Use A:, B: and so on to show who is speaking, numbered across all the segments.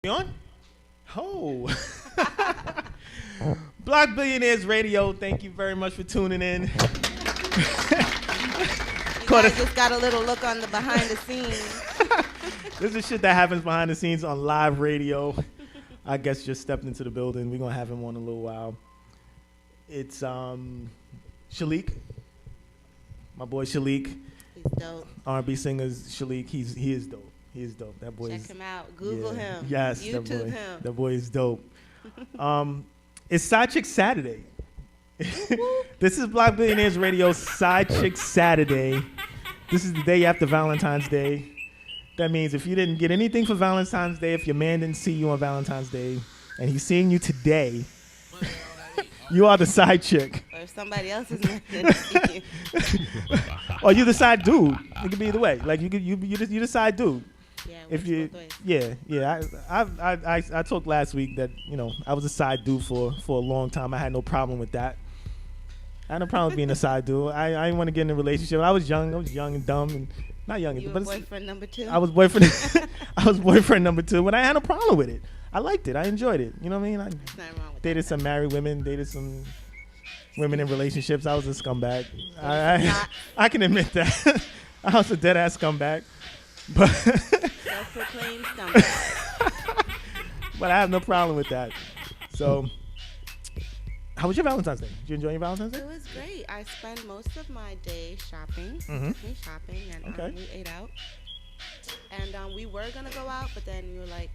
A: On? Oh. Block Billionaires Radio, thank you very much for tuning in.
B: You guys just got a little look on the behind the scenes.
A: This is shit that happens behind the scenes on live radio. I guess just stepped into the building. We're going to have him on in a little while. It's Shaliek, my boy Shaliek.
B: He's dope.
A: R&B singers, Shaliek, he is dope. He is dope. That boy
B: Check
A: is,
B: him out. Google him.
A: Yes,
B: YouTube him.
A: That boy is dope. It's Side Chick Saturday. This is Block Billionaires Radio Side Chick Saturday. This is the day after Valentine's Day. That means if you didn't get anything for Valentine's Day, if your man didn't see you on Valentine's Day, and he's seeing you today, you are the side chick.
B: Or if somebody else is not going to see you.
A: Or you the side dude. It could be either way. Like you the side dude.
B: Yeah,
A: If you, I talked last week that I was a side dude for a long time. I had no problem with that. I had no problem with being a side dude. I didn't want to get in a relationship. I was young and dumb and not young.
B: You were boyfriend number two.
A: I was boyfriend. I was boyfriend number two, but I had no problem with it. I liked it. I enjoyed it. You know what I mean?
B: There's nothing wrong with
A: Dated
B: that.
A: some married women. Dated some women in relationships. I was a scumbag. I can admit that. I was a dead ass scumbag. But
B: Self-proclaimed scumbag.
A: but I have no problem with that. So, how was your Valentine's Day? Did you enjoy your Valentine's Day?
B: It was great. I spent most of my day shopping.
A: Mhm.
B: Took me shopping, and
A: Okay.
B: we ate out. And we were gonna go out, but then we were like,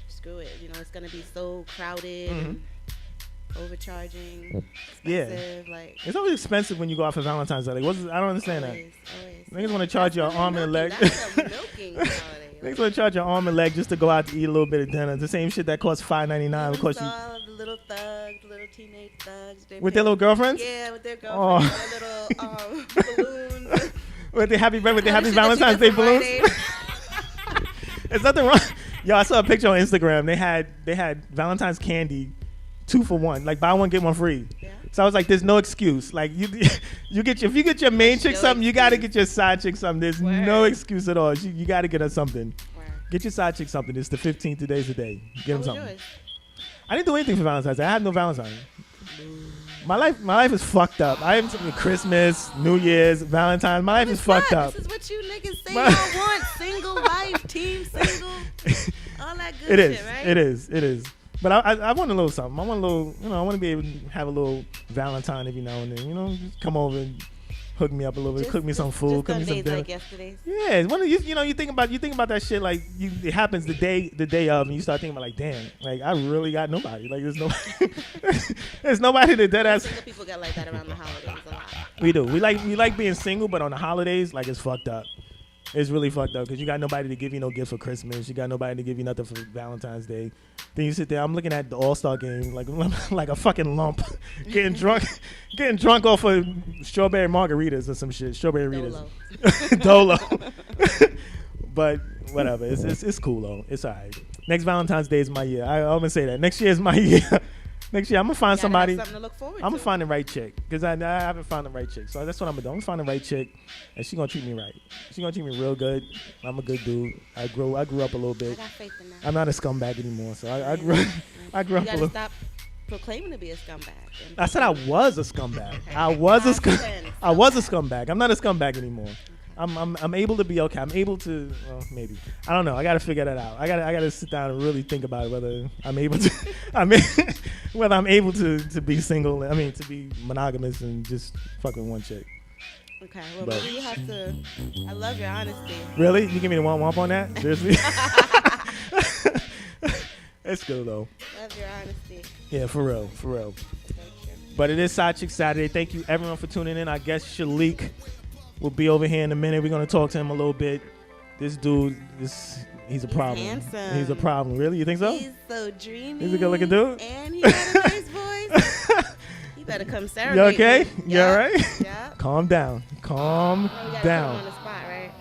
B: screw it. It's gonna be so crowded and overcharging, expensive. Like
A: It's always expensive when you go out for Valentine's Day. Like, I don't understand
B: always.
A: that. Niggas want to charge your arm and a leg.
B: That's a milking holiday.
A: Niggas want to charge your arm and leg just to go out to eat a little bit of dinner. The same shit that costs $5.99 would cost you.
B: Saw the little thugs, the little teenage thugs.
A: With their little girlfriends?
B: Yeah, with their girlfriends. Their little balloons.
A: With the happy
B: All the shit
A: Valentine's
B: that
A: Day
B: you get from Rite
A: balloons?
B: Aid.
A: There's nothing wrong. Yo, I saw a picture on Instagram. They had Valentine's candy 2 for 1, like buy one get one free.
B: Yeah.
A: So I was like, there's no excuse. Like if you get your main chick
B: no
A: something, you got to
B: excuse.
A: get your side chick something. There's
B: Word.
A: no excuse at all. You got to get her something.
B: Word.
A: Get your side chick something. It's the 15th. Today's the day. Get him
B: How was
A: something.
B: yours?
A: I didn't do anything for Valentine's Day. I had no Valentine. My life is fucked up. I have Christmas, New Year's, Valentine's. My life is fucked up.
B: This is what you niggas say y'all want. Single life, team single, all that good
A: It is.
B: shit, right?
A: It is. But I want a little something. I want a little, I want to be able to have a little Valentine every now and then. Just come over and hook me up a little bit, cook me some food, cook me some
B: days
A: dinner.
B: like yesterday's.
A: Yeah, you think about that shit like it happens the day of, and you start thinking about like, damn, like I really got nobody. Like there's nobody that dead ass.
B: Single people get like that around the holidays a lot.
A: We do. We like being single, but on the holidays, like it's fucked up. It's really fucked up because you got nobody to give you no gift for Christmas. You got nobody to give you nothing for Valentine's Day. Then you sit there. I'm looking at the All-Star game like a fucking lump, getting drunk off of strawberry margaritas or some shit. Strawberry Ritas. Dolo. But whatever. It's cool though. It's alright. Next Valentine's Day is my year. I always say that. Next year is my year. Next year I'm gonna find somebody.
B: Something to look forward
A: I'm
B: to.
A: gonna find the right chick because I haven't found the right chick. So that's what I'm gonna do. I'm gonna find the right chick, and she gonna treat me right. She gonna treat me real good. I'm a good dude. I grew up a little
B: I
A: bit.
B: got faith in that.
A: I'm not a scumbag anymore. So I grew up
B: You
A: a
B: gotta
A: little.
B: stop proclaiming to be a scumbag.
A: I said I was a scumbag.
B: Okay.
A: I was a
B: Past
A: scumbag. I'm not a scumbag anymore. I'm able to be okay. I'm able to, well, maybe. I don't know. I got to figure that out. I got to sit down and really think about it, whether I'm able to whether I'm able to be single. I mean, to be monogamous and just fuck with one chick.
B: Okay, well,
A: But-
B: maybe you have to. I love your honesty.
A: Really? You give me the womp on that? Seriously? It's good though.
B: Love your honesty.
A: Yeah, for real.
B: So true.
A: But it is Side Chick Saturday. Thank you everyone for tuning in. I guess Shaliek will be over here in a minute. We're gonna talk to him a little bit. This dude, he's a problem.
B: handsome.
A: He's a problem. Really? You think so?
B: He's so dreamy.
A: He's a good-looking dude?
B: And he got a nice voice. You better come serenade
A: You okay?
B: me.
A: You all right?
B: Yeah.
A: Calm down. Calm
B: You gotta put him on
A: down.
B: the spot, right?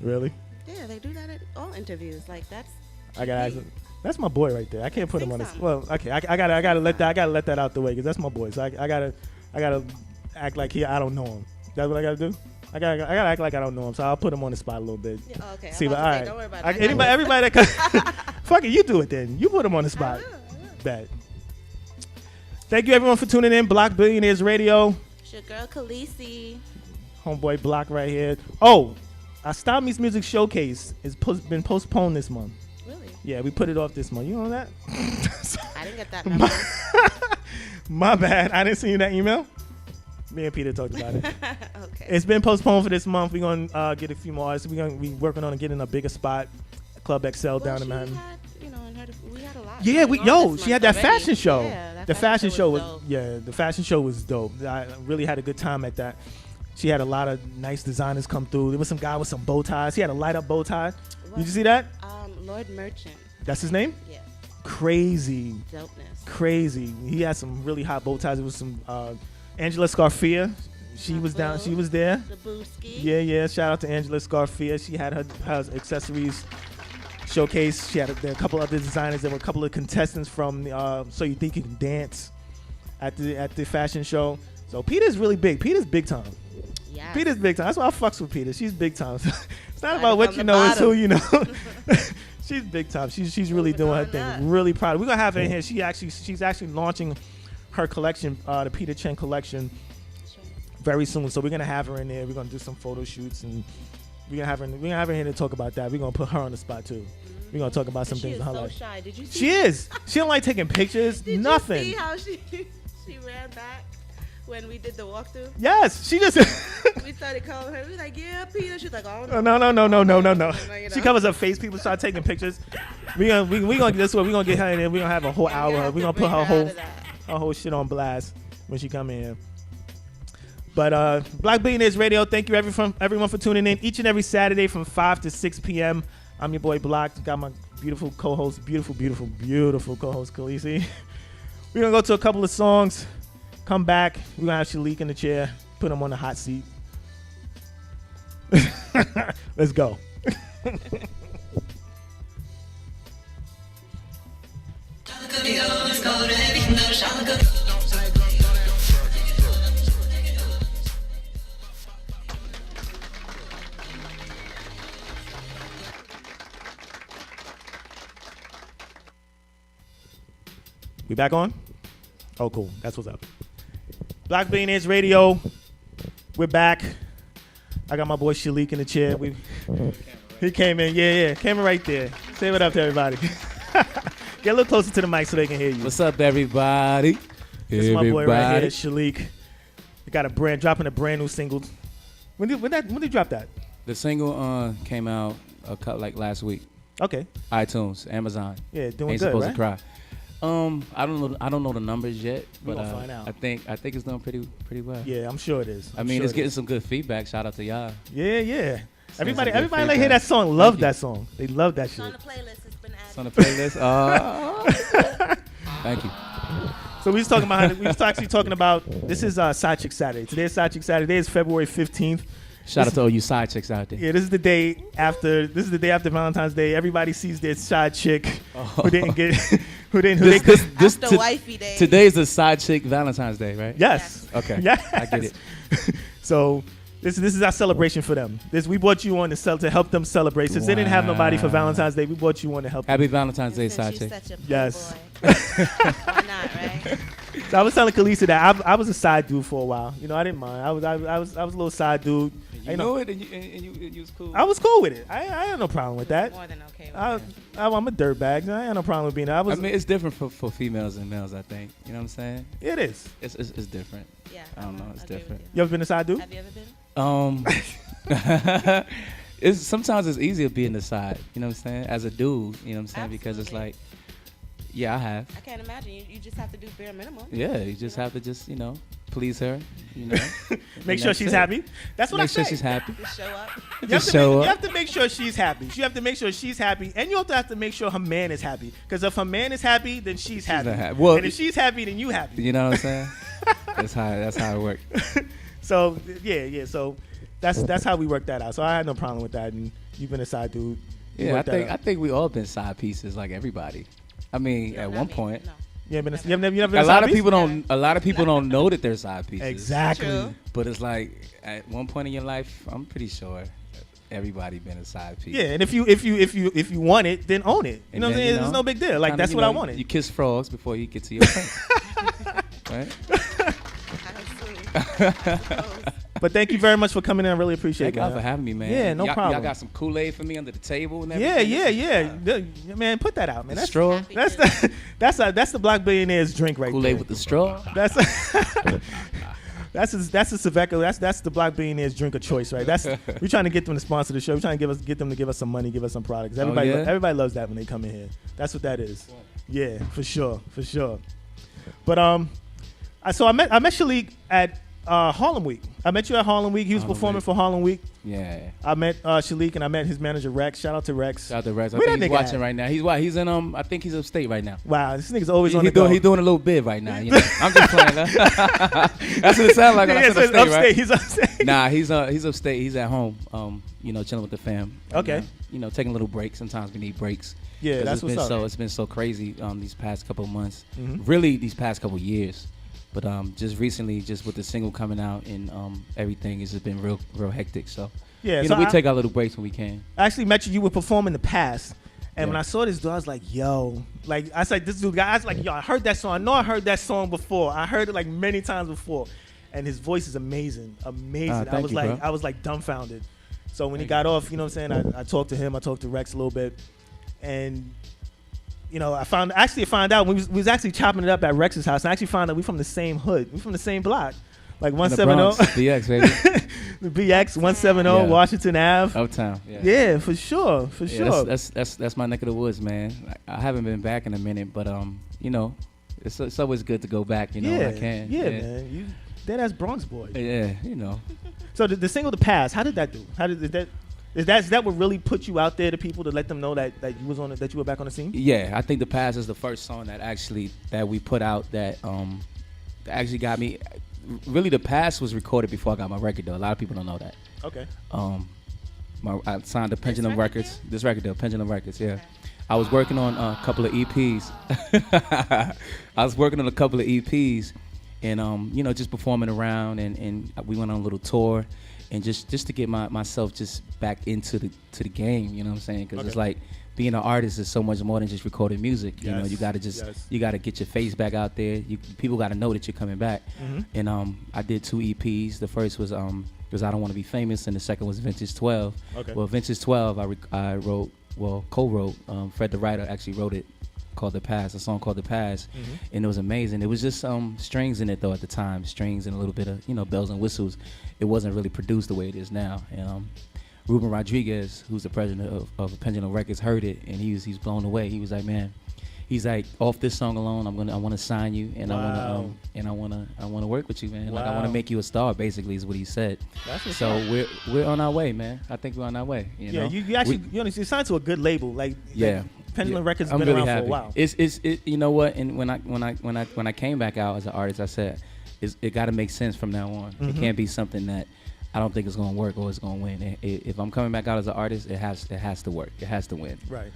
A: Really?
B: Yeah, they do that at all interviews. Like that's.
A: I gotta ask him. That's my boy right there. I can't put him on this.
B: Sing
A: Well, okay. I gotta let that out the way because that's my boy. So I gotta act like I don't know him. That's what I gotta do. I gotta act like I don't know him, so I'll put him on the spot a little bit.
B: Yeah, okay.
A: See,
B: I'm
A: but
B: about
A: all
B: to say,
A: right.
B: don't worry about it.
A: Everybody that Fuck it, you do it then. You put him on the spot.
B: I will.
A: Bet. Thank you everyone for tuning in. Block Billionaires Radio.
B: It's your girl Khaleesi.
A: Homeboy Block right here. Oh, our Style Meets Music Showcase has been postponed this month.
B: Really?
A: Yeah, we put it off this month. You know that?
B: I didn't get that memo.
A: My bad. I didn't see you that email. Me and Peter talked about it.
B: Okay.
A: It's been postponed for this month. We're going to get a few more artists. We're going to be working on getting a bigger spot, Club XL down in Manhattan.
B: We had a lot.
A: Yeah, she had that fashion show.
B: Yeah,
A: the fashion show was
B: dope.
A: the fashion show was dope. I really had a good time at that. She had a lot of nice designers come through. There was some guy with some bow ties. He had a light up bow tie. Did you see that?
B: Lord Merchant.
A: That's his name?
B: Yeah.
A: Crazy.
B: Dopeness.
A: Crazy. He had some really hot bow ties. It was some Angela Scarfia. She was down. She was there.
B: The Booski.
A: Yeah. Shout out to Angela Scarfia. She had her accessories showcase. She had a couple other designers. There were a couple of contestants from So You Think You Can Dance at the fashion show. So Peter's really big. Peter's big time.
B: Yeah.
A: Peter's big time. That's why I fucks with Peter. She's big time. It's not
B: Started
A: about what
B: from
A: you
B: the
A: know, it's who
B: bottom.
A: you know. She's big time. She's really doing her
B: on
A: thing.
B: that.
A: Really proud. We're gonna have her in here. She's actually launching her collection, the Peter Chen collection, very soon. So we're gonna have her in there. We're gonna do some photo shoots and we're gonna have her here to talk about that. We're gonna put her on the spot too. We're gonna talk about some
B: She
A: things
B: is
A: in her
B: so
A: life.
B: shy. Did you see?
A: She is. She don't like taking pictures.
B: Did
A: Nothing.
B: you see how she ran back when we did the walkthrough?
A: Yes. She just.
B: We started calling her. We were like, "Yeah, Peter." She's like, "Oh no."
A: No.
B: You
A: She
B: know?
A: covers her face. People start taking pictures. We gonna get this way. We gonna get her in there. We gonna have a whole hour. We gonna put her whole shit on blast when she come in here. But Block Billionaires Radio. Thank you everyone for tuning in each and every Saturday from 5 to 6 p.m. I'm your boy Block. Got my beautiful co-host, beautiful co-host Khaleesi. We're gonna go to a couple of songs. Come back. We're gonna have Shaliek in the chair. Put him on the hot seat. Let's go. We back on? Oh, cool. That's what's up. Block Billionaires Radio. We're back. I got my boy Shaliek in the chair. He came in. Yeah. Camera right there. Say what up to everybody. Get a little closer to the mic so they can hear you.
C: What's up, everybody?
A: This is my boy right here, Shaliek. We got dropping a brand new single. When did you drop that?
C: The single came out last week.
A: Okay.
C: iTunes, Amazon.
A: Yeah, doing
C: Ain't
A: good,
C: supposed
A: right?
C: to cry. I don't know the numbers yet,
A: We
C: but
A: gonna find out.
C: I think it's doing pretty well.
A: Yeah, I'm sure it is.
C: I mean, it's getting some good feedback. Shout out to y'all.
A: Yeah. Everybody
C: good
A: like hear that song. Love that song. They love that
B: It's
A: shit.
B: on the playlist. It's been added.
C: It's on the playlist. Thank you.
A: So we was actually talking about this is Side Chick Saturday. Today is Side Chick Saturday. Today is February 15th.
C: Shout out to all you side chicks out there.
A: Yeah, this is the day after Valentine's Day. Everybody sees their side chick who didn't get
B: After Wifey Day.
C: Today's the side chick Valentine's Day, right?
A: Yes.
C: Okay.
A: Yes.
C: I get it.
A: So this is our celebration for them. We brought you on to help them celebrate. Since they didn't have nobody for Valentine's Day, we brought you on to help them.
C: Happy Valentine's Day,
B: Since
C: side
B: she's
C: chick.
B: such a
A: Yes.
B: playboy. Why not, right?
A: So I was telling Khaleesi that I was a side dude for a while. You know, I didn't mind. I was a little side dude.
C: You know it, and you was cool.
A: I was cool with it. I had no problem with that.
B: More than okay with that.
A: I'm a dirtbag. I had no problem with being there.
C: I mean, it's different for females and males, I think. You know what I'm saying?
A: It is.
C: It's different.
B: Yeah.
C: I don't know. It's
B: agree with
C: different.
A: You ever been a side dude?
B: Have you ever been?
C: Sometimes it's easier being the side. You know what I'm saying? As a dude, you know what I'm saying? Because it's
B: Absolutely.
C: like, yeah, I have.
B: I can't imagine. You just have to do bare minimum.
C: Yeah, you just have to please her. You know,
A: Make sure
C: that's
A: she's
C: it.
A: happy. That's what I
C: Make sure
A: say.
C: she's happy.
B: Just show up.
C: Just
A: You have to make sure she's happy. You have to make sure she's happy, and you also have to make sure her man is happy. Because if her man is happy, then she's happy.
C: not happy. Well,
A: and if she's happy, then you happy.
C: You know what I'm saying? That's how it works.
A: So yeah. So that's how we work that out. So I had no problem with that, and you've been a side dude. You
C: Yeah,
A: worked that
C: I
A: out.
C: think we all been side pieces, like everybody. I mean,
B: No,
C: at
B: not
C: one
B: me.
C: point.
B: No.
A: You never been
C: A
A: a
C: lot
A: side
C: of
A: piece?
C: people don't. A lot of people don't know that they're side pieces.
A: Exactly.
B: True.
C: But it's like at one point in your life, I'm pretty sure everybody been a side piece.
A: Yeah, and if you want it, then own it. You know what I'm saying? It's no big deal. Like, that's what I wanted.
C: You kiss frogs before you get to your prince. Right?
A: But thank you very much for coming in. I really appreciate it.
C: Thank God for having me, man.
A: Yeah, no problem.
C: Y'all got some Kool-Aid for me under the table and everything?
A: Yeah. Man, put that out, man. That's
C: straw.
A: That's the Block Billionaires drink right
C: Kool-Aid
A: there.
C: with the straw.
A: That's a Saveco. That's the Block Billionaires drink of choice, right? We're trying to get them to sponsor the show. We're trying to get them to give us some money, give us some products. Everybody loves that when they come in here. That's what that is. Yeah, for sure. But I met Shaliek at Harlem Week. I met you at Harlem Week. He was performing for Harlem Week.
C: Yeah.
A: I met Shaliek and I met his manager Rex. Shout out to Rex.
C: I think he's watching right now. He's in I think he's upstate right now.
A: Wow, this nigga's always on the go.
C: He's doing a little bit right now. You know? I'm just playing. That's what it sounds like when I said upstate, right? He's upstate. Nah, he's upstate. He's at home. Chilling with the fam.
A: Okay.
C: Taking a little break. Sometimes we need breaks.
A: Yeah, that's what's up.
C: It's been so crazy these past couple of months.
A: Mm-hmm.
C: Really, these past couple of years. But just recently, just with the single coming out and everything, it's just been real hectic. So
A: yeah,
C: we take our little breaks when we can.
A: I actually met you. You were performing in the past, and
C: Yeah.
A: when I saw this dude, I was like, "Yo!" Like I said, this dude, I was like, "Yo!" I heard that song. I know I heard that song before. I heard it like many times before, and his voice is amazing. I was like dumbfounded. So when he got off, you know what I'm saying? I talked to him. I talked to Rex a little bit, and. I found out we was actually chopping it up at Rex's house. And I actually found out we from the same hood. We from the same block. Like 170.
C: BX, baby.
A: The BX 170 Washington Ave.
C: Uptown.
A: Yeah, for sure.
C: That's my neck of the woods, man. I haven't been back in a minute, but it's always good to go back, when I can.
A: Yeah, man. You dead ass Bronx boy.
C: Yeah,
A: So the single "The Past," how did that do? How did that? Is that what really put you out there to people to let them know that you were back on the scene?
C: Yeah, I think "The Past" is the first song that we put out that actually got me. Really, "The Past" was recorded before I got my record though. A lot of people don't know that.
A: Okay.
C: I signed to Pendulum Records. This record deal, Pendulum Records. Yeah. I was working on a couple of EPs. And just performing around, and we went on a little tour. And just to get myself just back into the game, you know what I'm saying? Because It's like being an artist is so much more than just recording music. You know, you gotta you gotta get your face back out there. People gotta know that you're coming back.
A: Mm-hmm.
C: And I did 2 EPs. The first was I Don't Want to Be Famous, and the second was Vintage 12.
A: Okay.
C: Well, Vintage 12 I co-wrote. Fred the writer actually wrote it. Called "The Past," a song called "The Past," and it was amazing. It was just strings in it though at the time, strings and a little bit of bells and whistles. It wasn't really produced the way it is now. And Ruben Rodriguez, who's the president of Pendulum Records, heard it and he's blown away. He was like, man, he's like, off this song alone, I want to sign you and
A: wow.
C: I want to work with you, man.
A: Wow.
C: Like I want to make you a star. Basically, is what he said. So we're on our way, man. I think we're on our way. You know?
A: You signed to a good label, like Pendulum Records has been
C: really
A: around
C: happy.
A: for a while.
C: It's you know what? And when I came back out as an artist, I said it got to make sense from now on.
A: Mm-hmm.
C: It can't be something that I don't think it's gonna work or it's gonna win. If I'm coming back out as an artist, it has to work. It has to win.
A: Right.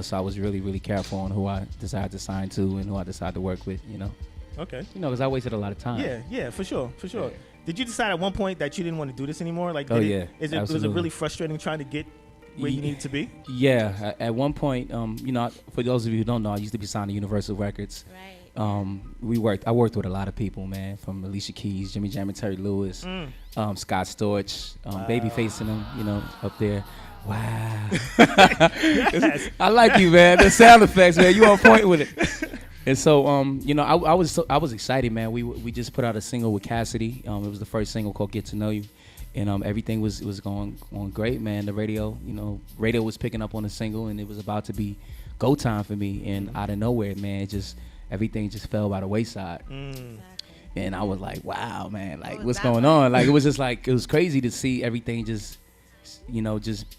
C: So I was really careful on who I decided to sign to and who I decided to work with.
A: Okay.
C: Because I wasted a lot of time.
A: Yeah, for sure.
C: Yeah.
A: Did you decide at one point that you didn't want to do this anymore? Like,
C: was
A: it really frustrating trying to get where you needed to be?
C: Yeah. At one point, for those of you who don't know, I used to be signed to Universal Records.
B: Right.
C: I worked with a lot of people, man, from Alicia Keys, Jimmy Jam and Terry Lewis, Scott Storch, Babyface and them, up there. Wow. Yes. I like you, man. The sound effects, man. You on point with it. And so, I was excited, man. We just put out a single with Cassidy. It was the first single called "Get to Know You," and everything was going great, man. The radio was picking up on the single, and it was about to be go time for me. And out of nowhere, man, everything just fell by the wayside. And I was like, wow, man, like what's going on? Like it was just like it was crazy to see everything just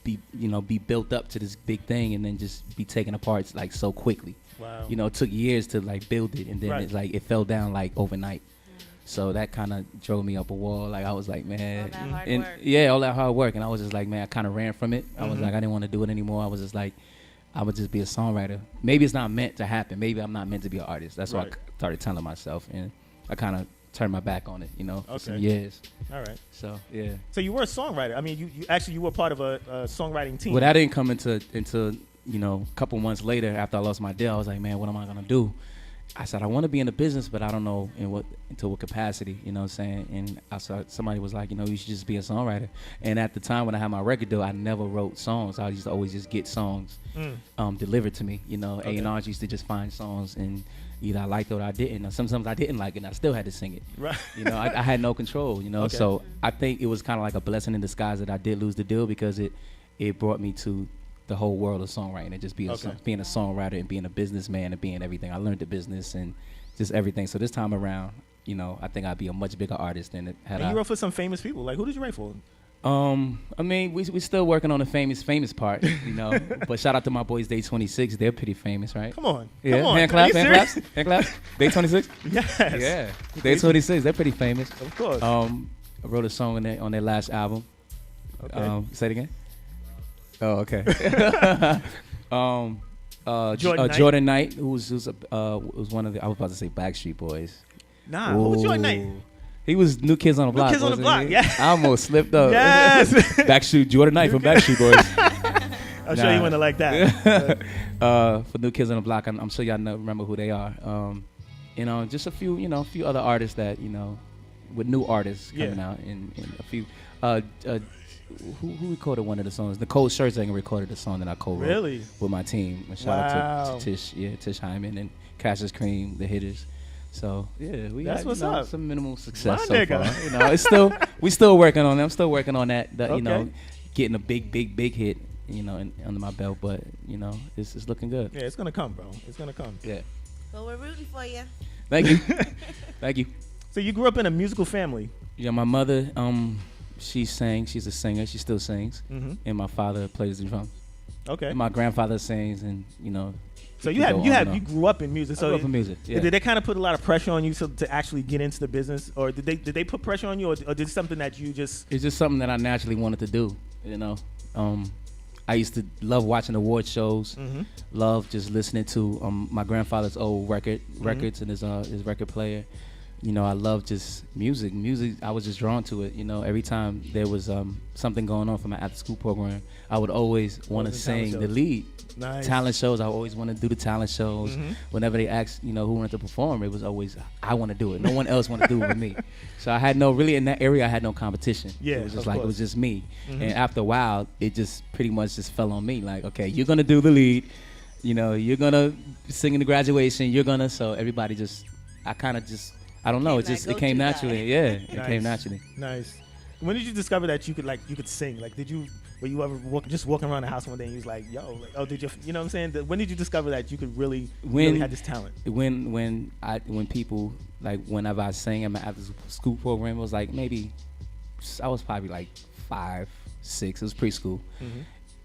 C: be built up to this big thing and then just be taken apart like so quickly.
A: Wow.
C: It took years to like build it, and then
A: Right.
C: it fell down like overnight. So that kind of drove me up a wall. Like I was like, man, all that hard work, and I was just like, man, I kind of ran from it. I was like, I didn't want to do it anymore. I was just like, I would just be a songwriter. Maybe it's not meant to happen. Maybe I'm not meant to be an artist. That's what I started telling myself, and I kind of turned my back on it, for some years.
A: All right.
C: So yeah.
A: So you were a songwriter. I mean, you were part of a songwriting team.
C: Well, that didn't come into a couple months later after I lost my deal. I was like, man, what am I gonna do? I said I want to be in the business, but I don't know into what capacity. You know what I'm saying? And I saw somebody was like, you should just be a songwriter. And at the time when I had my record deal, I never wrote songs. I used to always just get songs delivered to me. A&Rs used to just find songs and either I liked it or I didn't. Or sometimes I didn't like it and I still had to sing it. Right. I had no control, Okay. So I think it was kind of like a blessing in disguise that I did lose the deal because it brought me to the whole world of songwriting and just being a songwriter and being a businessman and being everything. I learned the business and just everything. So this time around, I think I'd be a much bigger artist than it had.
A: And you wrote for some famous people. Like, who did you write for?
C: I mean, we still working on the famous part, But shout out to my boys, Day 26. They're pretty famous, right?
A: Come on.
C: Yeah.
A: Come on.
C: Hand claps. Day 26.
A: Yes.
C: Yeah. Day 26. They're pretty famous.
A: Of course.
C: I wrote a song on their last album.
A: Okay.
C: Say it again. Oh, okay.
A: Jordan
C: Knight, who was one of the, I was about to say Backstreet Boys.
A: Nah, who was Jordan Knight?
C: He was New Kids on the Block.
A: New Kids on the Block, yeah.
C: I almost slipped up.
A: Yes.
C: Backstreet Jordan Knight from Backstreet Boys.
A: I'm sure you wouldn't like that.
C: For New Kids on the Block, I'm sure y'all remember who they are. Just a few other artists that with new artists coming out, and a few. Who recorded one of the songs? Nicole Scherzinger recorded the song that I co-wrote with my team. Shout out to Tish Hyman and Cassius Cream, the hitters. So yeah, we got some minimal success so far. It's still we still working on it. I'm still working on that. Getting a big hit. Under my belt, but it's looking good.
A: Yeah, it's gonna come, bro. It's gonna come.
C: Yeah.
B: Well, we're rooting for you.
C: Thank you. Thank you.
A: So you grew up in a musical family.
C: Yeah, my mother, she sang. She's a singer. She still sings. Mm-hmm. And my father plays the drums.
A: Okay.
C: And my grandfather sings, and
A: So you grew up in music. So
C: I grew up in music. Yeah.
A: Did they kind of put a lot of pressure on you to actually get into the business, or did they put pressure on you, or did it something that you just?
C: It's just something that I naturally wanted to do. I used to love watching award shows. Mm-hmm. Love just listening to my grandfather's old records and his record player. I love just music. I was just drawn to it. Every time there was something going on for my after-school program, I would always want to sing the lead.
A: Nice.
C: Talent shows, I always want to do the talent shows. Mm-hmm. Whenever they asked, who wanted to perform, it was always, I want to do it. No one else wanted to do it with me. So I had in that area, I had no competition.
A: Yeah,
C: it was just it was just me. Mm-hmm. And after a while, it just pretty much just fell on me. Like, okay, you're going to do the lead. You're going to sing in the graduation. So everybody I don't know. It came naturally. Yeah, it came naturally.
A: Nice. When did you discover that you could sing? Like, were you ever walking around the house one day and you was like, yo, did you? You know what I'm saying? When did you discover that you could really had this talent?
C: When people whenever I sang in my after school program, it was like maybe I was probably like 5, 6. It was preschool,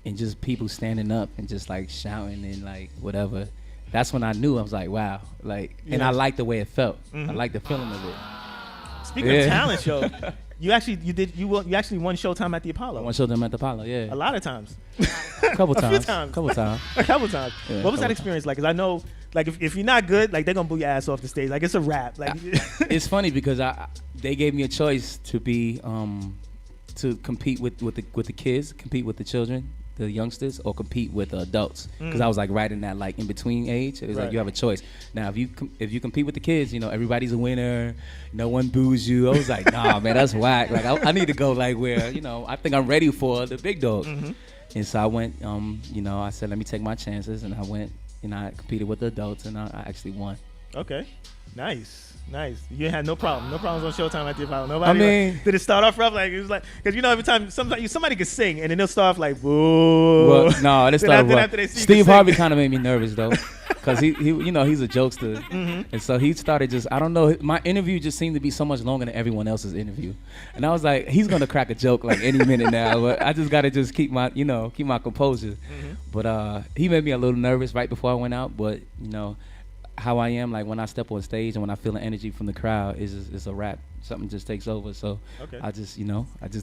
C: and just people standing up and just like shouting and like whatever. That's when I knew. I was like, wow, and I liked the way it felt. Mm-hmm. I liked the feeling of it.
A: Speaking of talent show, you actually won Showtime at the Apollo.
C: Won Showtime at the Apollo, yeah.
A: A lot of times.
C: A couple times.
A: A couple times. Yeah, what was that experience like? Because I know, if you're not good, they're gonna boo your ass off the stage. Like, it's a rap.
C: It's funny because they gave me a choice to be to compete with the kids, compete with the children, the youngsters, or compete with adults, because I was right in that in between age. It was you have a choice. Now if you compete with the kids, everybody's a winner, no one boos you. I was like, nah, man, that's whack. I need to go where I think I'm ready for the big dog. Mm-hmm. And so I went, I said, let me take my chances, and I went and I competed with the adults, and I actually won.
A: Okay, nice. You had no problems on Showtime at the Apollo. Nobody. Did it start off rough? It was because every time somebody could sing and then they'll start off boo.
C: Well, no, it started rough. Steve Harvey kind of made me nervous though, because he he's a jokester, and so he started I don't know. My interview just seemed to be so much longer than everyone else's interview, and I was like, he's gonna crack a joke any minute now, but I just gotta keep my composure. Mm-hmm. But he made me a little nervous right before I went out, but how I am, when I step on stage and when I feel the energy from the crowd, is a wrap. something just takes over. So
A: Okay.
C: I just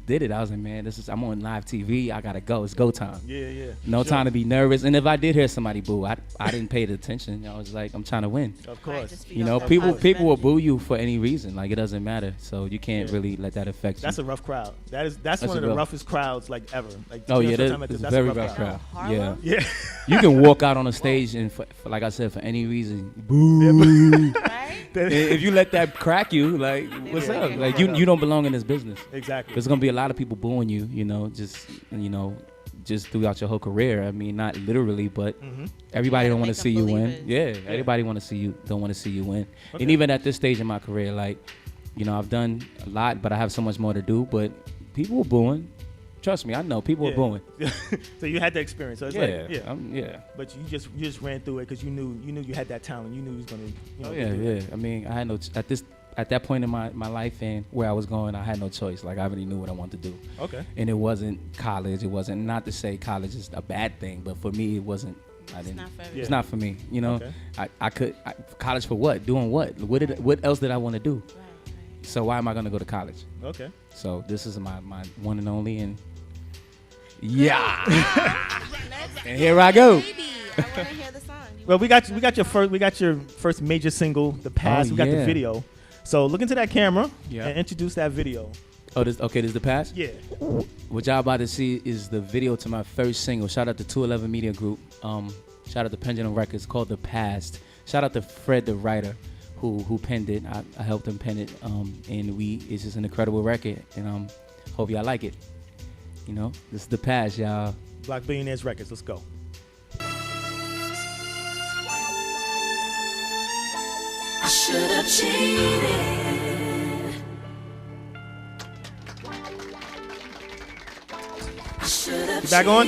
C: did it. I was like, man, I'm on live TV. I gotta go. It's go time.
A: Yeah.
C: No time to be nervous. And if I did hear somebody boo, I didn't pay the attention. I was like, I'm trying to win.
A: Of course.
C: People will boo you for any reason. Like, it doesn't matter. So you can't really let that affect you.
A: That's a rough crowd. That's one of the roughest crowds like ever. Like,
C: it's a very rough crowd. Yeah.
A: Yeah.
C: You can walk out on a stage and for like I said, for any reason, boo.
B: Right?
C: If you let that crack you, like, what's up? Like, you don't belong in this business.
A: Exactly.
C: There's gonna be a lot of people booing you, just throughout your whole career. I mean, not literally, but everybody don't want to see you win. Yeah, everybody don't want to see you win.
A: Okay.
C: And even at this stage in my career, like, I've done a lot, but I have so much more to do. But people were booing. Trust me, I know people were booing.
A: So you had the experience. So it's But you just ran through it because you knew you had that talent. You knew you was gonna.
C: I mean, I had no at that point in my life and where I was going, I had no choice. Like, I already knew what I wanted to do.
A: Okay.
C: And it wasn't college. It wasn't, not to say college is a bad thing, but for me, it wasn't. It's not for me.
A: Okay.
C: College for what? Doing what? What else did I want to do?
B: Right.
C: So why am I gonna go to college?
A: Okay.
C: So this is my one and only, and and here I go.
B: Baby, I want to hear the song.
A: Well, we got your first major single, The Past. We got the video. So look into that camera and introduce that video.
C: Oh, this is The Past?
A: Yeah.
C: What y'all about to see is the video to my first single. Shout out to 211 Media Group. Shout out to Pendulum Records, called The Past. Shout out to Fred, the writer, who penned it. I helped him pen it. And it's just an incredible record. And hope y'all like it. This is The Past, y'all.
A: Block Billionaires Records. Let's go.
D: I should have cheated.
A: You back on?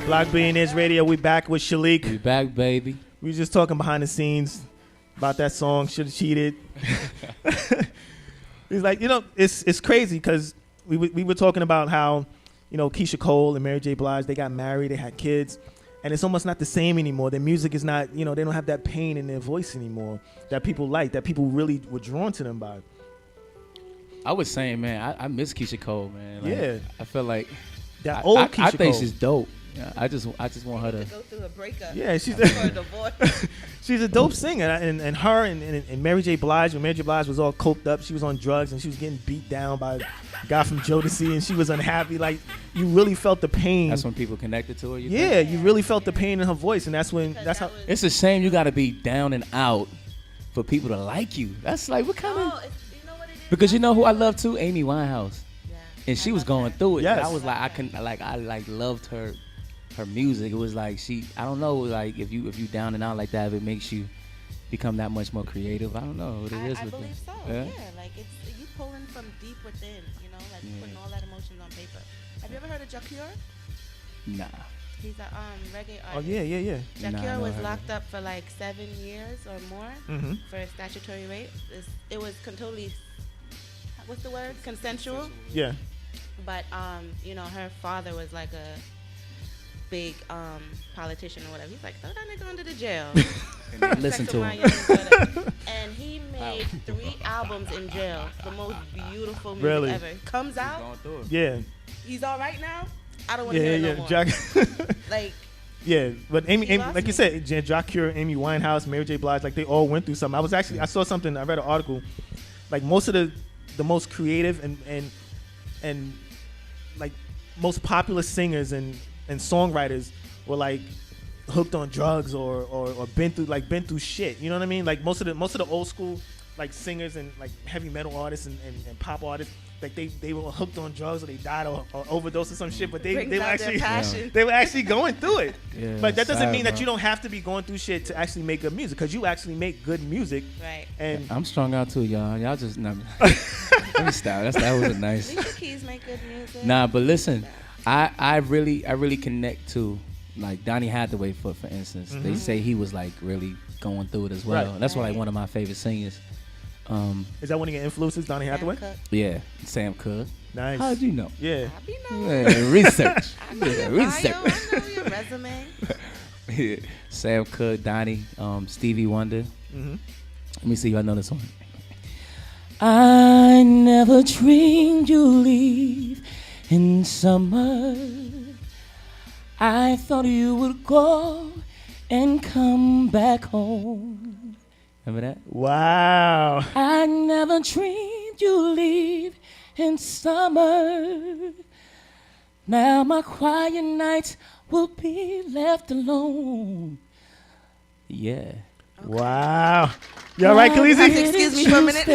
A: Block Billionaires Radio. We back with Shaliek.
C: We back, baby.
A: We was just talking behind the scenes about that song. Should have cheated. He's like, it's crazy because we were talking about how, Keisha Cole and Mary J. Blige, they got married, they had kids. And it's almost not the same anymore. Their music is not, they don't have that pain in their voice anymore that people like, that people really were drawn to them by.
C: I was saying, man, I miss Keisha Cole, man. Like, I feel like
A: that old Keisha Cole.
C: I think she's dope. Yeah, I just want her to
B: go through a breakup.
A: Yeah, she's a dope singer, and her and Mary J. Blige. When Mary J. Blige was all coked up, she was on drugs and she was getting beat down by a guy from Jodeci, and she was unhappy. Like, you really felt the pain.
C: That's when people connected to her. You
A: really felt the pain in her voice, and that's how.
C: It's a shame you got to be down and out for people to like you. That's like, what kind of?
B: You know what it is?
C: Because you know who I love too, Amy Winehouse, and she was going through it.
A: Yes.
C: And I was like, I loved her music. It was like I don't know, like if you down and out like that, if it makes you become that much more creative. I don't know what it is.
B: I
C: with
B: believe
C: it.
B: so.
C: Yeah?
B: Like it's you pulling from deep within, like putting all that emotions on paper. Have you ever heard of Jacure?
C: Nah.
B: He's a reggae artist.
A: Oh yeah.
B: Jacure was locked up for like 7 years or more for statutory rape. It was totally, what's the word? Consensual.
A: Yeah.
B: But her father was like a big politician or whatever. He's like, throw that nigga under the jail.
C: And listen to him.
B: And he made 3 albums in jail. The most beautiful music
A: Really?
B: ever. Comes out.
A: Yeah.
B: He's all right now. I don't want to hear it no more. Like.
A: Yeah, but Amy, like you said, Jacure, Amy Winehouse, Mary J. Blige, like they all went through something. I saw something. I read an article. Like most of the most creative and like most popular singers and songwriters were like hooked on drugs or been through shit. You know what I mean? Like most of the old school like singers and like heavy metal artists and pop artists, like they were hooked on drugs or they died or overdosed or some shit. But they were actually going through it.
C: Yeah,
A: but that doesn't mean
C: bro.
A: that you don't have to be going through shit to actually make good music, because you actually make good music.
B: Right.
A: And
C: I'm strung out too, y'all. Y'all just let me stop. That was nice.
B: Alicia Keys make good music.
C: Nah, but listen, I really connect to like Donny Hathaway for instance. They say he was like really going through it as well.
A: Right.
C: And that's like one of my favorite singers.
A: Is that one of your influences, Donny Hathaway?
C: Yeah, Sam Cooke.
A: Nice.
C: How'd you know?
A: Yeah.
B: I be knowing.
C: Yeah, research.
B: I know your
C: research.
B: bio. I know your resume.
C: Sam Cooke, Donny, Stevie Wonder.
A: Mm-hmm.
C: Let me see if I know this one. I never dreamed you'd leave in summer. I thought you would go and come back home. Remember that?
A: Wow.
C: I never dreamed you'd leave in summer. Now my quiet nights will be left alone. Yeah.
A: Wow. You all right, Khaleesi?
B: Excuse me for a minute.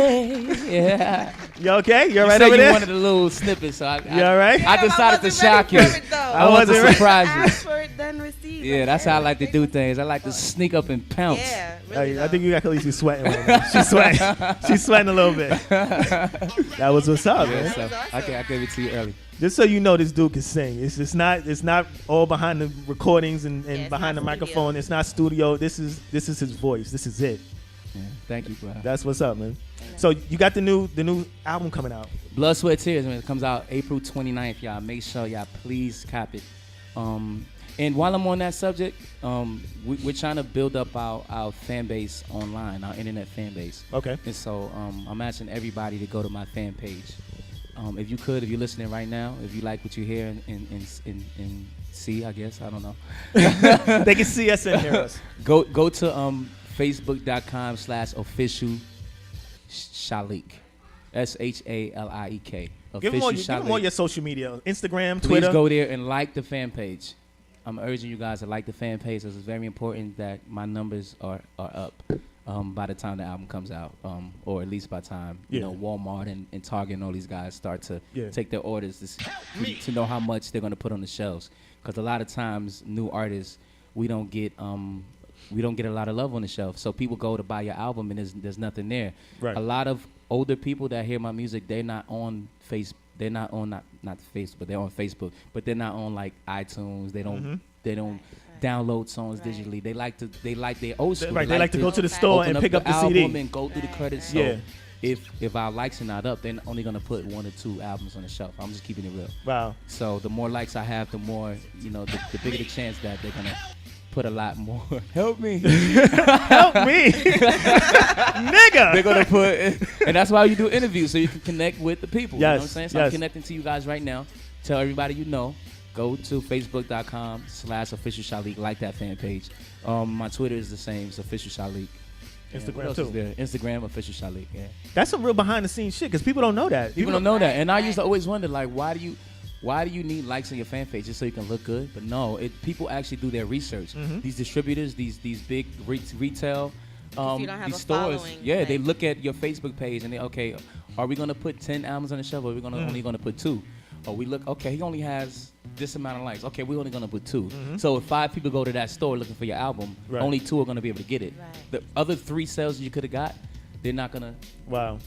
C: Yeah.
A: You okay? You all
C: You
A: right
C: said
A: over
C: you
A: there?
C: wanted a little snippet, so I
A: You all right?
C: I decided to shock you. I
A: I
C: wanted to
A: wasn't ready.
C: surprise you.
B: Ask for it, then receive.
C: Yeah, that's how I like to do things. I like to sneak up and pounce.
B: Yeah, really.
A: Hey, I think you got Khaleesi sweating right now. She's sweating. She's sweating a little bit. That was what's up,
C: Yeah,
A: man.
C: so I gave it to you early.
A: Just so you know, this dude can sing. It's not all behind the recordings and
B: it's
A: behind the
B: not studio.
A: microphone. It's not studio. This is his voice. This is it.
C: Yeah, thank you, bro.
A: That's what's up, man. So you got the new album coming out.
C: Blood, Sweat, Tears, man. It comes out April 29th, y'all. Make sure y'all please cop it. And while I'm on that subject, we're trying to build up our fan base online, our internet fan base.
A: Okay.
C: And so I'm asking everybody to go to my fan page. If you're listening right now, if you like what you hear and see, I guess, I don't know.
A: They can see us and hear us.
C: Go to facebook.com/official Shaliek. SHALIEK.
A: Give them all
C: Shaliek.
A: your social media, Instagram,
C: Please
A: Twitter.
C: go there and like the fan page. I'm urging you guys to like the fan page. It's very important that my numbers are up by the time the album comes out, or at least by the time Walmart and Target and all these guys start to take their orders to know how much they're going to put on the shelves. Because a lot of times, new artists, we don't get a lot of love on the shelf. So people go to buy your album and there's nothing there.
A: Right.
C: A lot of older people that hear my music, they're not on Facebook. They're not on not Facebook. They're on Facebook, but they're not on like iTunes. They don't download songs digitally. They like their old school.
A: Right. They like to go to the store and pick up the
C: album
A: CD
C: and go through the credits. So
A: Yeah.
C: if our likes are not up, they're only gonna put 1 or 2 albums on the shelf. I'm just keeping it real.
A: Wow.
C: So the more likes I have, the more the bigger the chance that they're gonna put a lot more. Help me.
A: Help me, nigga.
C: They're gonna put, and that's why you do interviews so you can connect with the people. You know what I'm saying? So I'm connecting to you guys right now. Tell everybody you know. Go to facebook.com/official Shaliek. Like that fan page. My Twitter is the same. It's official Shaliek.
A: Instagram
C: what else
A: too.
C: is there? Instagram official Shaliek. Yeah.
A: That's some real behind the scenes shit because people don't know that.
C: People don't know that, and I used to always wonder like why do you need likes on your fan page just so you can look good? But no, people actually do their research. These distributors, these big retail,
B: you don't have
C: these
B: a
C: stores,
B: following,
C: they look at your Facebook page and they are we gonna put 10 albums on the shelf or are we only gonna put 2? Or we look, he only has this amount of likes. Okay, we're only gonna put 2. So if 5 people go to that store looking for your album, only 2 are gonna be able to get it.
B: Right.
C: The other 3 sales you could have got, they're not gonna.
A: Wow.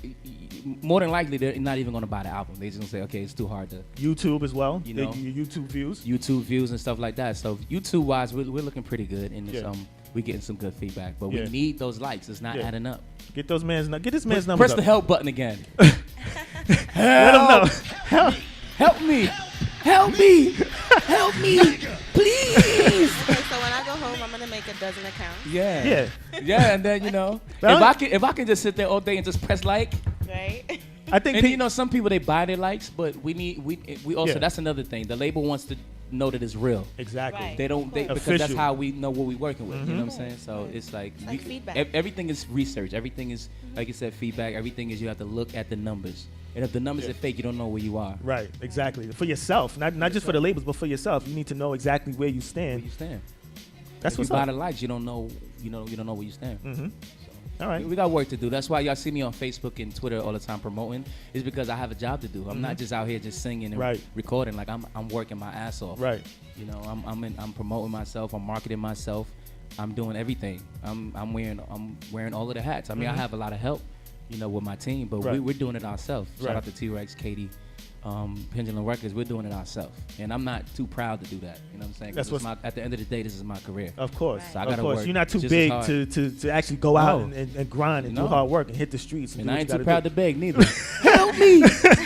C: More than likely, they're not even gonna buy the album. They're just gonna say, okay, it's too hard to.
A: YouTube as well.
C: You know.
A: Your YouTube views.
C: YouTube views and stuff like that. So YouTube wise, we're looking pretty good, and we're getting some good feedback. But we need those likes. It's not adding up.
A: Get this man's numbers
C: Press
A: up.
C: the help button again.
A: Let him know. Help.
C: Help me! Help me! Help me! Please!
B: Okay, so when I go home, I'm gonna make a dozen accounts.
C: Yeah. And then if I can just sit there all day and just press like.
B: Right.
A: I think
C: And some people they buy their likes, but we also that's another thing. The label wants to know that it's real.
A: Exactly.
B: Right.
C: Because that's how we know what we're working with. You know what I'm saying? So it's like,
B: feedback.
C: Everything is research. Everything is, like you said, feedback. Everything is you have to look at the numbers. And if the numbers are fake, you don't know where you are.
A: Right. Exactly. For yourself, not just for the labels, but for yourself. You need to know exactly where you stand. That's
C: if
A: what's
C: you buy
A: up.
C: the likes, you don't know. You don't know where you stand.
A: All right.
C: We got work to do. That's why y'all see me on Facebook and Twitter all the time promoting. Is because I have a job to do. I'm not just out here just singing and recording. Like I'm working my ass off.
A: Right.
C: You know, I'm promoting myself. I'm marketing myself. I'm doing everything. I'm wearing all of the hats. I mean, I have a lot of help, with my team, but we're doing it ourselves. Shout out to T-Rex, Katie, Pendulum Records. We're doing it ourselves, and I'm not too proud to do that. You know what I'm saying?
A: That's
C: at the end of the day, this is my career.
A: Of course.
C: So I gotta work
A: You're not too
C: just
A: big
C: as hard.
A: to actually go out and grind and do hard work and hit the streets.
C: And
A: do
C: I
A: what
C: ain't
A: you
C: too
A: gotta
C: proud
A: do.
C: to beg neither. Help me!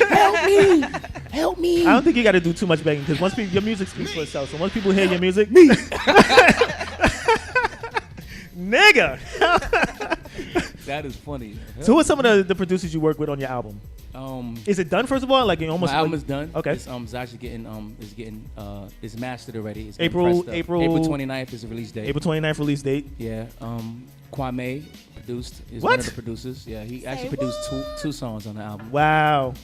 C: Help me! Help me!
A: I don't think you got to do too much begging because once your music speaks for itself. So once people hear your music, nigga.
C: That is funny.
A: So who are some of the producers you work with on your album? Is it done first of all? Like you almost
C: my album is done.
A: Okay.
C: It's actually it's mastered already. It's
A: April
C: 29th is the release date.
A: April 29th release date.
C: Yeah. Kwame produced. Is
A: What?
C: one of the producers. Yeah. He actually produced two songs on the album.
A: Wow.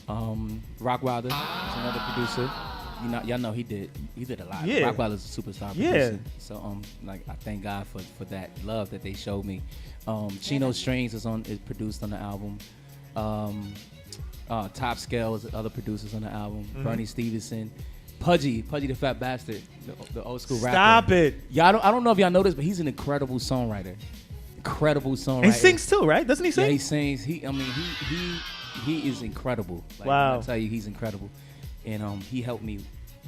C: Rock Wilder is another producer. Y'all know he did a lot.
A: Yeah.
C: Rock Wilder's a superstar
A: Yeah.
C: producer. So like I thank God for that love that they showed me. Chino Strings is produced on the album. Top Scale is other producers on the album. Bernie Stevenson, Pudgy the Fat Bastard, the old school rapper.
A: Stop it.
C: I don't know if y'all know this, but he's an incredible songwriter.
A: And he sings too, right? Doesn't he sing?
C: Yeah, he sings. He is incredible. Like,
A: wow.
C: I tell you, he's incredible. And he helped me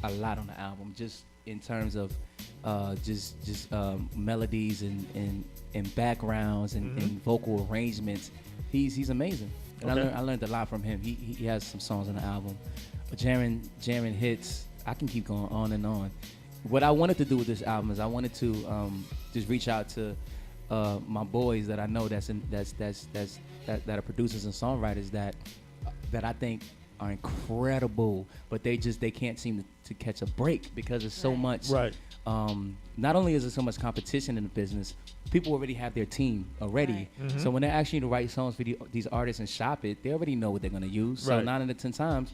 C: a lot on the album, just in terms of just melodies and backgrounds and vocal arrangements. He's amazing. And
A: Okay.
C: I learned a lot from him. He has some songs on the album. Jamming hits. I can keep going on and on. What I wanted to do with this album is I wanted to just reach out to my boys that I know that are producers and songwriters that I think are incredible, but they can't seem to catch a break because there's so much.
A: Right.
C: Not only is there so much competition in the business, people already have their team already.
B: Right.
C: So when they're asking you to write songs for these artists and shop it, they already know what they're going to use. So
A: Right.
C: 9 out of 10 times,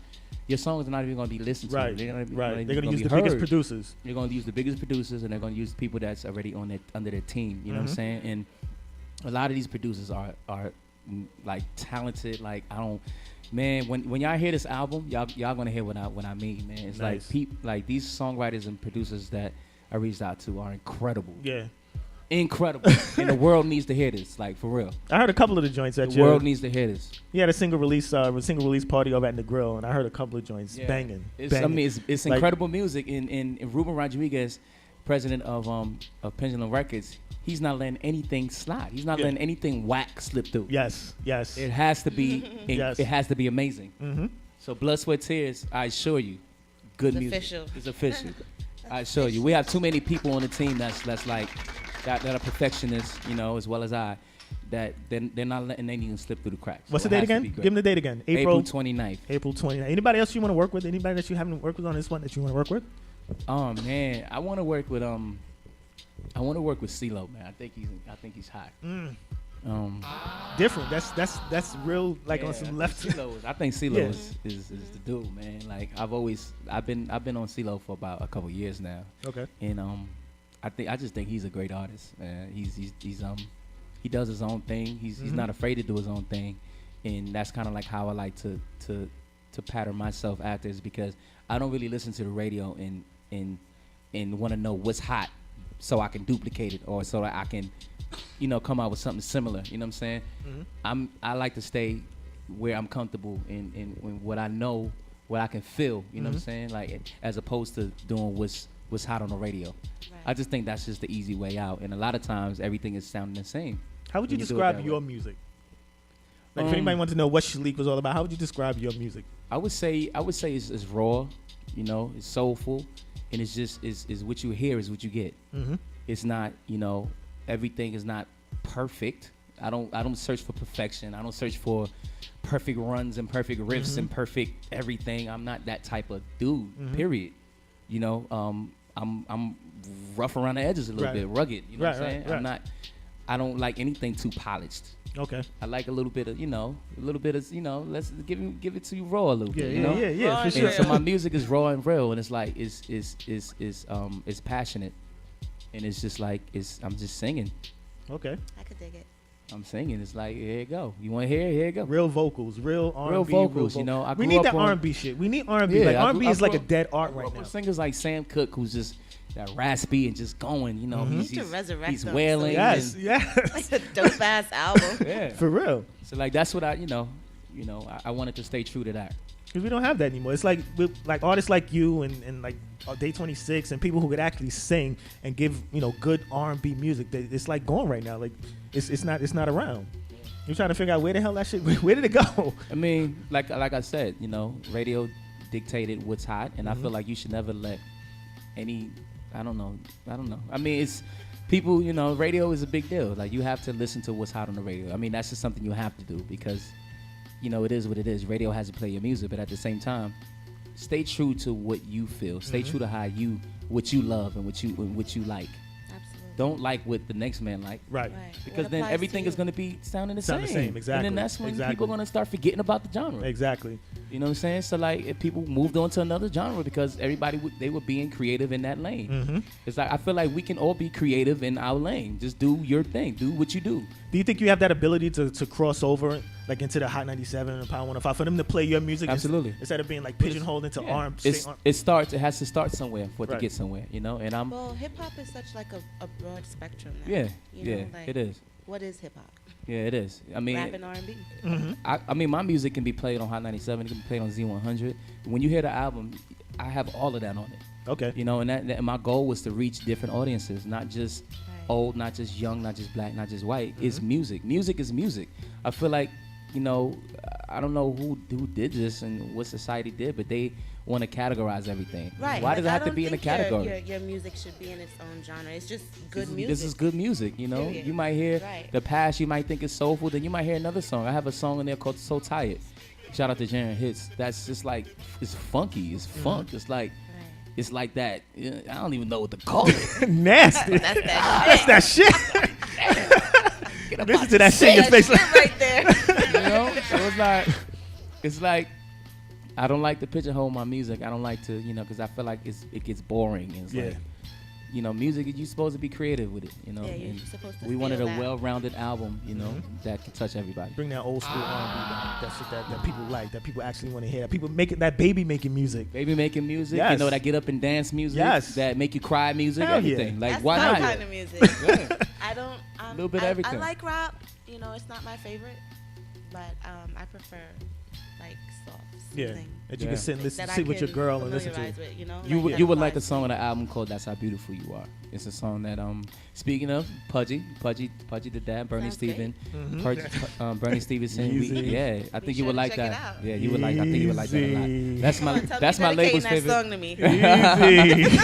C: your songs are not even going to be listened to.
A: Right.
C: They're going
A: They're gonna use the biggest producers.
C: They're going to use the biggest producers, and they're going to use people that's already under their team. You know what I'm saying? And a lot of these producers are like talented. Like man, when y'all hear this album, y'all gonna hear what I mean, man. It's
A: Nice.
C: like these songwriters and producers that I reached out to are incredible.
A: Yeah.
C: Incredible. And the world needs to hear this, like for real.
A: I heard a couple of the joints that
C: The world needs to hear this.
A: He had a single release party over at the Grill, and I heard a couple of joints banging.
C: It's
A: Like-
C: incredible music. And Ruben Rodriguez, president of Pendulum Records, he's not letting anything slide. He's not letting anything whack slip through.
A: Yes.
C: It has to be.
A: Yes.
C: It has to be amazing.
A: Mm-hmm.
C: So Blood, Sweat, Tears, I assure you, good
B: It's
C: music.
B: official.
C: It's official. I assure you, we have too many people on the team that's like that are perfectionists, as well as I. That they're not letting anything slip through the cracks.
A: What's
C: So
A: the
C: it
A: date
C: has to
A: again?
C: be great.
A: Give him the date again.
C: April 29th.
A: April 29th. Anybody else you want to work with? Anybody that you haven't worked with on this one that you want to work with?
C: Oh man, I want to work with CeeLo, man. I think he's hot.
A: Different. That's real. Like on some left.
C: I think CeeLo
A: Yeah.
C: is the dude, man. Like I've been on CeeLo for about a couple years now.
A: Okay.
C: And I just think he's a great artist, man. He does his own thing. He's not afraid to do his own thing, and that's kind of like how I like to pattern myself after, is because I don't really listen to the radio and want to know what's hot so I can duplicate it, or so that I can come out with something similar. You know what I'm saying? I like to stay where I'm comfortable in what I know, what I can feel. You know what I'm saying? Like as opposed to doing what's hot on the radio.
B: Right.
C: I just think that's just the easy way out. And a lot of times everything is sounding the same.
A: How would you
C: when do it
A: describe
C: that
A: your
C: way.
A: music? Like if anybody wants to know what Shaliek was all about, how would you describe your music?
C: I would say it's raw, it's soulful, and it's just is what you hear is what you get. It's not, everything is not perfect. I don't search for perfection. I don't search for perfect runs and perfect riffs and perfect everything. I'm not that type of dude. Period. I'm rough around the edges a little bit, rugged. You know what I'm saying?
A: Right.
C: I don't like anything too polished.
A: Okay.
C: I like a little bit of, let's give it to you raw a little bit.
A: Yeah, for
C: And
A: sure.
C: so my music is raw and real, and it's like it's passionate, and it's just like I'm just singing.
A: Okay.
B: I could dig it.
C: I'm singing. It's like, here you go. You want to hear it? Here you go.
A: Real vocals, real R&B.
C: Real vocals,
A: real
C: I
A: we
C: grew
A: need
C: up
A: that
C: on-
A: R&B shit. We need R&B.
C: Yeah,
A: like
C: I
A: R&B
C: grew-
A: is
C: I
A: like a
C: grew-
A: dead art
C: I grew
A: right
C: up
A: now.
C: with singers like Sam Cooke, who's just that raspy and just going.
B: To resurrect
C: he's
B: them,
C: wailing.
A: Yes,
C: and-
A: yes.
B: Like a dope ass album.
C: yeah.
A: For real.
C: So like that's what I wanted to stay true to that.
A: Because we don't have that anymore. It's like with like artists like you and like Day 26 and people who could actually sing and give good R&B music. It's like gone right now. Like it's not around. You're trying to figure out where the hell that shit. Where did it go?
C: I mean, like I said, radio dictated what's hot, and I feel like you should never let any. I don't know. I mean, people, radio is a big deal. Like, you have to listen to what's hot on the radio. I mean, that's just something you have to do because, it is what it is. Radio has to play your music, but at the same time, stay true to what you feel. Stay true to what you love and what you like.
B: Absolutely.
C: Don't like what the next man like.
A: Right.
C: Because then everything is going to be sounding the same.
A: Exactly.
C: And then that's when people are going to start forgetting about the genre.
A: Exactly.
C: You know what I'm saying? So, like, if people moved on to another genre because everybody, they were being creative in that lane.
A: Mm-hmm.
C: It's like, I feel like we can all be creative in our lane. Just do your thing. Do what you do.
A: Do you think you have that ability to cross over, like, into the Hot 97 and Power 105 for them to play your music?
C: Absolutely.
A: Instead of being, like, pigeonholed into arms.
C: It has to start somewhere for it to get somewhere, And I'm...
B: Well, hip-hop is such, like, a broad spectrum now.
C: Yeah,
B: like,
C: it is.
B: What is hip-hop?
C: Yeah, it is. I mean,
B: rap and R&B.
A: Mm-hmm.
C: I mean, my music can be played on Hot 97. It can be played on Z100. When you hear the album, I have all of that on it.
A: Okay.
C: And my goal was to reach different audiences, not just old, not just young, not just black, not just white. Mm-hmm. It's music. Music is music. I feel like, I don't know who did this and what society did, but they want to categorize everything.
B: Right.
C: Why does it have to be in a category?
B: Your music should be in its own genre. It's just good music.
C: This is good music,
B: Period.
C: You might hear the past, you might think it's soulful, then you might hear another song. I have a song in there called So Tired. Shout out to Jaren Hits. That's just like, it's funky, it's funk. It's like, it's like that. I don't even know what to call it.
A: Nasty.
B: That's that
A: That's
B: shit.
A: that shit. Listen to that shit in your face.
B: Right there.
C: So it's like, I don't like to pigeonhole my music. I don't like to, because I feel like it gets boring. And it's like, music, you're supposed to be creative with it,
B: Yeah, you're supposed to
C: we wanted a
B: that.
C: well-rounded album, that can touch everybody.
A: Bring that old school R&B back. That shit that people like, that people actually want to hear. That people making that baby making music.
C: Baby making music,
A: Yes.
C: that get up and dance music, that make you cry music,
A: Hell
C: everything.
A: yeah.
C: Like,
B: That's
C: why
B: my
C: not?
B: kind of music. I don't.
C: A little bit of everything.
B: I like rap. It's not my favorite, but I prefer like soft.
A: Yeah,
B: soothing
A: that you can sit and listen,
B: that
A: sit
B: I
A: with your
B: can
A: girl and listen to.
B: familiarize with,
C: You would like a song on the album called "That's How Beautiful You Are." It's a song that speaking of Pudgy the dad, Bernie
B: Sounds
C: Steven,
B: great.
C: Bernie Stevenson.
A: Easy.
C: I think
B: Be
C: you would
B: sure to
C: like
B: check it
C: that.
B: out.
C: Yeah, you would like. I think you would like that a lot. That's my label's
B: that
C: favorite.
B: song to me.
A: Easy.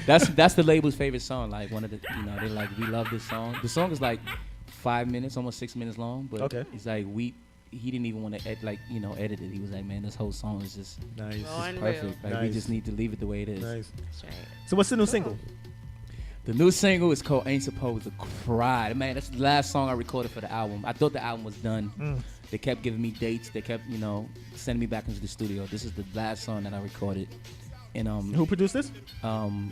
C: That's the label's favorite song. Like one of the, they like, we love this song. The song is like 5 minutes, almost 6 minutes long, but it's like he didn't even want to edit it. He was like, man, this whole song is just
A: Nice.
C: perfect. Like, we just need to leave it the way it is.
A: Nice.
B: That's right.
A: So what's the new single?
C: The new single is called Ain't Supposed to Cry. Man, that's the last song I recorded for the album. I thought the album was done. They kept giving me dates. They kept, sending me back into the studio. This is the last song that I recorded. And
A: Who produced this?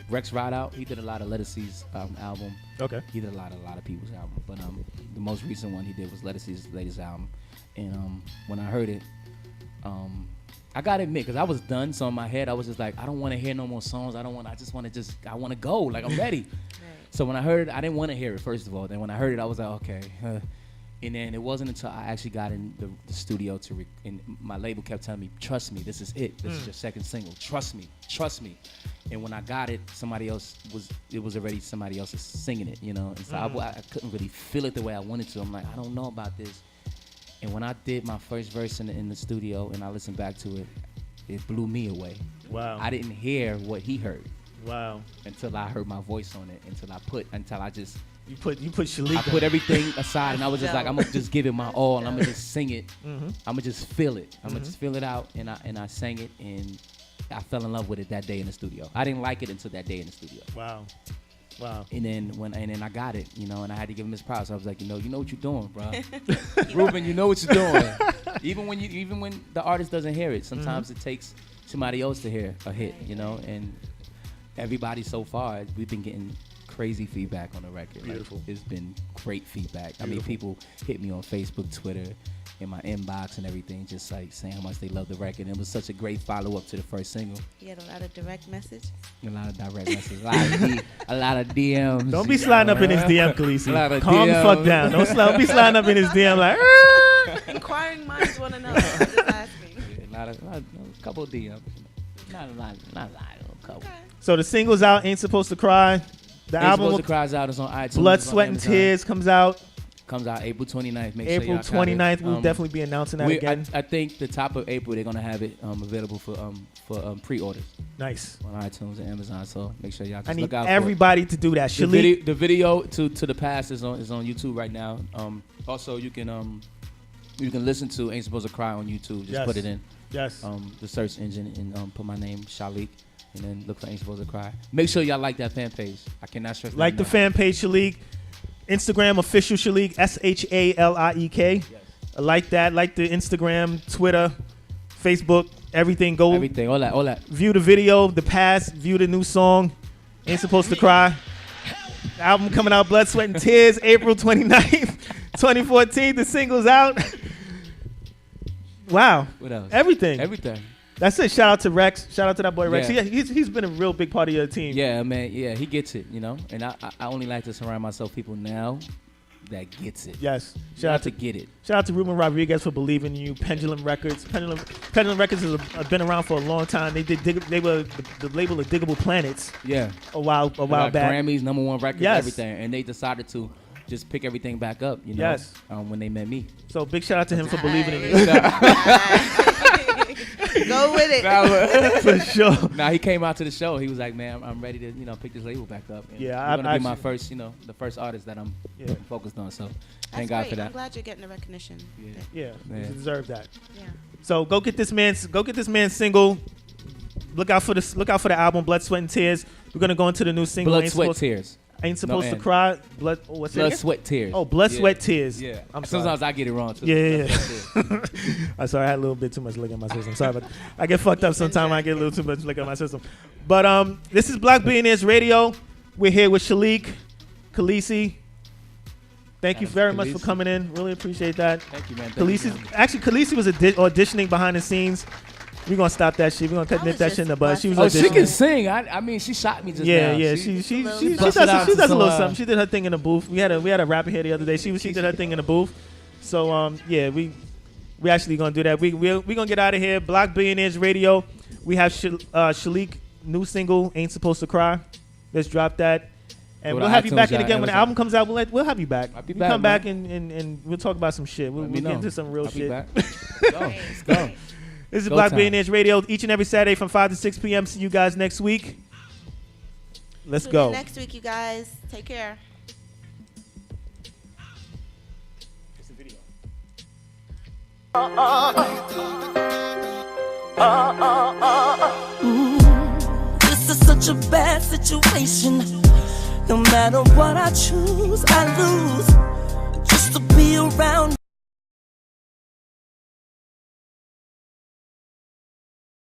C: Rex Rideout. He did a lot of Lettuce's album.
A: Okay.
C: He did a lot of people's album. But the most recent one he did was Lettuce's latest album. And when I heard it, I gotta admit, because I was done, so in my head I was just like, I don't want to hear no more songs. I want to go. Like, I'm ready.
B: Right.
C: So when I heard it, I didn't want to hear it, first of all. Then when I heard it, I was like, okay. And then it wasn't until I actually got in the studio and my label kept telling me, trust me, this is it. This is your second single. Trust me. And when I got it, it was already somebody else singing it, And so I couldn't really feel it the way I wanted to. I'm like, I don't know about this. And when I did my first verse in the studio and I listened back to it, it blew me away.
A: Wow.
C: I didn't hear what he heard.
A: Wow.
C: Until I heard my voice on it.
A: You put Shaliek.
C: I put everything aside and I was just like, I'm gonna just give it my all and I'm gonna just sing it. I'm gonna just feel it. I'm gonna just feel it out, and I sang it, and I fell in love with it that day in the studio. I didn't like it until that day in the studio.
A: Wow.
C: And then I got it, and I had to give him his props. I was like, you know what you're doing, bro. Ruben, you know what you're doing. Even when the artist doesn't hear it, sometimes it takes somebody else to hear a hit, And everybody so far, we've been getting crazy feedback on the record.
A: Beautiful.
C: Like, it's been great feedback.
A: Beautiful.
C: I mean, people hit me on Facebook, Twitter, in my inbox and everything, just like saying how much they love the record. And it was such a great follow-up to the first single.
B: You had a lot of direct message.
C: A lot of direct messages, a lot of DMs.
A: Don't be sliding up in his DM, Khaleesi. Calm
C: DMs.
A: the fuck down. Don't be sliding up in his DM like.
B: Inquiring minds want to know. I'm just asking.
C: A couple of DMs. Not a lot, a couple.
B: Okay.
A: So the single's out. Ain't Supposed to Cry. The
C: Ain't
A: album.
C: Supposed to Cry's out. It's on iTunes.
A: Blood,
C: it's on
A: Sweat, and
C: Amazon.
A: Tears comes out.
C: Comes out April 29th. Make
A: April
C: sure y'all
A: 29th. We'll definitely be announcing that again.
C: I think the top of April they're gonna have it available for pre-orders.
A: Nice.
C: On iTunes and Amazon. So make sure y'all just
A: I need
C: look out
A: everybody to do that.
C: The video to the past is on YouTube right now. Also you can listen to Ain't Supposed to Cry on YouTube. Just put it in.
A: Yes.
C: The search engine and put my name Shaliek and then look for Ain't Supposed to Cry. Make sure y'all like that fan page. I cannot stress that.
A: Like the fan page Shaliek. Instagram official Shaliek, Shaliek. Yes. I like that. Like the Instagram, Twitter, Facebook, everything. Go.
C: Everything. All that.
A: View the video, the past. View the new song. Ain't Supposed to Cry. The album coming out, Blood, Sweat, and Tears, April 29th, 2014. The single's out. Wow.
C: What else?
A: Everything. That's it. Shout out to Rex. Shout out to that boy Rex.
C: Yeah.
A: He's been a real big part of your team.
C: Yeah, man. Yeah, he gets it, you know. And I only like to surround myself people now that gets it.
A: Yes.
C: Shout out to get it.
A: Shout out to Ruben Rodriguez for believing in you. Pendulum Records. Pendulum Records has been around for a long time. They were the label of Diggable Planets.
C: Yeah.
A: A while back.
C: Grammys, #1 records,
A: yes.
C: Everything, and they decided to just pick everything back up. You know.
A: Yes.
C: When they met me.
A: So big shout out to him for believing in you.
B: Go with it.
A: For sure.
C: Now he came out to the show. He was like, "Man, I'm ready to, pick this label back up." And
A: yeah,
C: I'm gonna be my first, the first artist that I'm focused on. So thank God for that.
B: I'm glad you're getting the recognition.
A: Yeah, you deserve that.
B: Yeah.
A: So go get this man's single. Look out for the album, Blood, Sweat, and Tears. We're gonna go into the new single.
C: Blood, Sweat, Tears.
A: Ain't Supposed to Cry. Blood, what's it?
C: Blood, Sweat, Tears.
A: Oh, Blood, Sweat, Tears.
C: Yeah.
A: Sometimes
C: I get it wrong too.
A: Yeah. I'm sorry, I had a little bit too much liquor in my system. Sorry, but I get fucked up sometimes. I get a little too much liquor in my system. But this is Block Billionaires Radio. We're here with Shaliek, Khaleesi. Thank you very much for coming in. Really appreciate that.
C: Thank you, man.
A: Khaleesi was auditioning behind the scenes. We're gonna stop that shit. We're gonna nip that shit in the bud. She was auditioning.
C: She can sing. I mean, she shot me just now.
A: Yeah. She does a little something. She did her thing in the booth. We had a rapper here the other day. She did her thing in the booth. So we actually gonna do that. We gonna get out of here. Block Billionaires Radio. We have Shaliek new single Ain't Supposed to Cry. Let's drop that. And we'll have you back in again when the album comes out. We'll have you back.
C: I'll be back.
A: Come back and we'll talk about some shit. We'll get into some real shit.
C: Let's go.
A: This is Block Billionaires Radio each and every Saturday from 5 to 6 p.m. See you guys next week. Let's go.
B: Next week, you guys. Take care.
A: It's a video.
E: This is such a bad situation. No matter what I choose, I lose. Just to be around